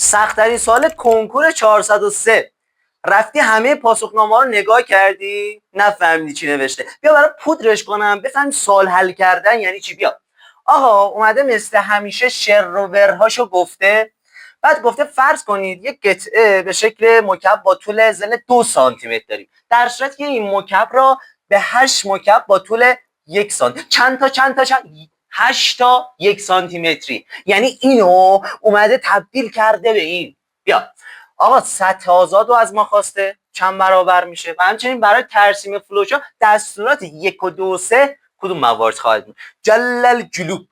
سخت‌ترین سوال کنکور 403. رفتی همه پاسخنامه ها رو نگاه کردی؟ نفهمیدی چی نوشته. بیا برای پودرش کنم بفهم سوال حل کردن یعنی چی. بیا آقا اومده مثل همیشه شر و ورهاشو گفته. بعد گفته فرض کنید یک قطعه به شکل مکعب با طول ظل 2 سانتی متر داریم، در صورتی که این مکعب را به 8 مکعب با طول 1 سانتی چند 8 تا 1 سانتی متری، یعنی اینو اومده تبدیل کرده به این. بیا آقا سطح آزاد رو از ما خواسته چند برابر میشه و همچنین برای ترسیم فلوچارت دستورات 1 و 2 و 3 کدوم موارد خواهد بود. جلل جلوب.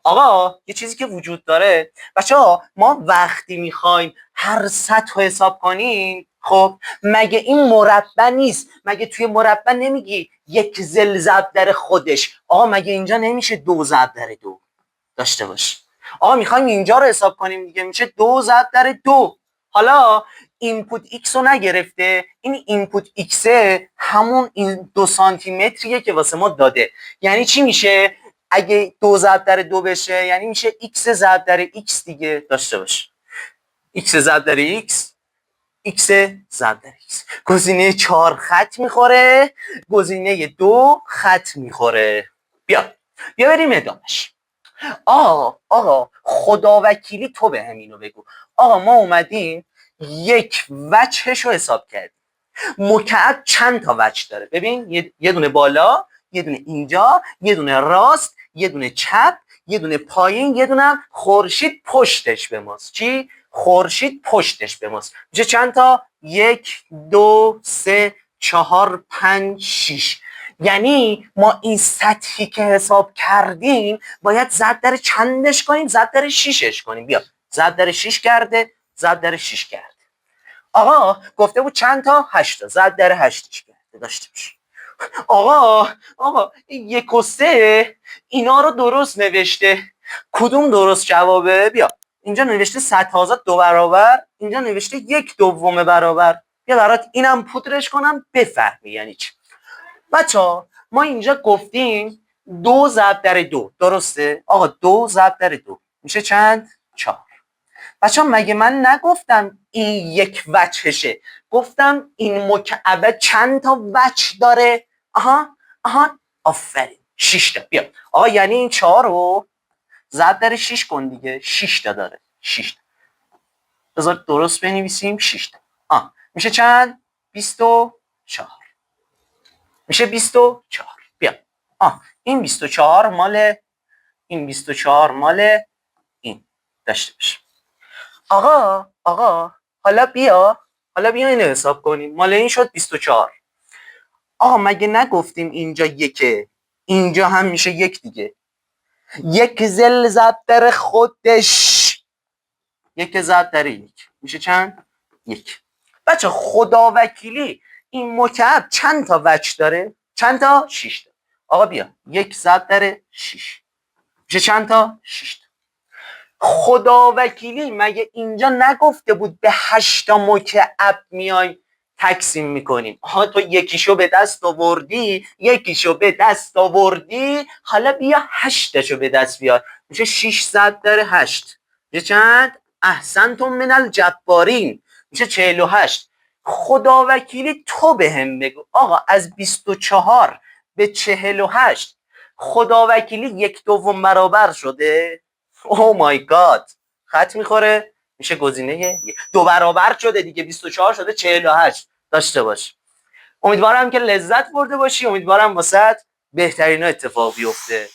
آقا یه چیزی که وجود داره بچه‌ها، ما وقتی میخوایم هر سطح رو حساب کنیم، خب مگه این مربع نیست؟ مگه توی مربع نمیگی 1 ضلع ضرب در خودش؟ آقا مگه اینجا نمیشه 2 ضرب در 2 داشته باش؟ آقا میخوایم اینجا رو حساب کنیم دیگه، میشه 2 ضرب در 2. حالا اینپوت ایکس رو نگرفته، این اینپوت ایکس همون این 2 سانتی متریه که واسه ما داده. یعنی چی میشه؟ اگه 2 ضرب در 2 بشه یعنی میشه x ضرب در x دیگه، داشته باش. x ضرب در x، x ضرب در x. گزینه 4 خط میخوره، گزینه 2 خط میخوره. بیا بریم ادامش. آقا خدا وکیلی تو به همینو بگو. آقا ما اومدیم یک وجهش رو حساب کردیم. مکعب چند تا وجه داره؟ ببین یه دونه بالا، یه دونه اینجا، یه دونه راست، یه دونه چپ، یه دونه پایین، یه دونه هم خورشید پشتش به ماست. چی؟ خورشید پشتش به ماست. میشه چند تا؟ 1 2 3 4 5 6. یعنی ما این سطحی که حساب کردیم باید ضرب در چندش کنیم؟ ضرب در 6ش کنیم. بیا ضرب در 6 کرده، ضرب در 6 کرده. آقا گفته بود چند تا؟ 8 تا. ضرب در 8ش کرده، داشته باش. آقا 1 و 3 اینا رو درست نوشته، کدوم درست جوابه؟ بیا اینجا نوشته سطح آزاد 2 برابر، اینجا نوشته 1/2 برابر. بیا برات اینم پودرش کنم بفهمی یعنی چی. بچه‌ها ما اینجا گفتیم 2 ضرب در 2 درسته؟ آقا 2 ضرب در 2 میشه چند؟ 4. بچه‌ها مگه من نگفتم این یک وجهشه؟ گفتم این مکعبه چند تا وجه داره؟ آفرین 6 تا. بیا آقا یعنی این 4 رو ضرب در 6 کن دیگه، 6 تا داره. 6 تا بذار درست بنویسیم. 6 تا میشه چند؟ 24. میشه 24. بیا این 24 مال این، 24 مال این، داشته باش. آقا حالا بیا اینو حساب کنیم. مال این شد 24. آقا مگه نگفتیم اینجا 1، اینجا هم میشه 1 دیگه. 1 ضلع ضرب در خودش، 1 ضرب در 1 میشه چند؟ 1. بچه خدا وکیلی این مکعب چند تا وجه داره؟ چند تا؟ 6 تا. آقا بیا 1 ضرب در 6 میشه چند تا؟ 6 تا. خدا وکیلی مگه اینجا نگفته بود به 8 تا مکعب میای تقسیم میکنیم؟ تو یکیشو به دست آوردی، یکیشو به دست آوردی، حالا بیا 8 تاشو به دست بیار. میشه 6 ضرب در 8 میشه چند؟ احسنتم من الجبارین، میشه 48. خدا وکیلی تو به هم بگو آقا از 24 به 48 خدا وکیلی 1/2 برابر شده؟ اوه مای گاد، خط میخوره. میشه گزینه 2 برابر شده دیگه، 24 شده 48. داشته باش. امیدوارم که لذت برده باشی، امیدوارم واسط بهترین اتفاق بیفته.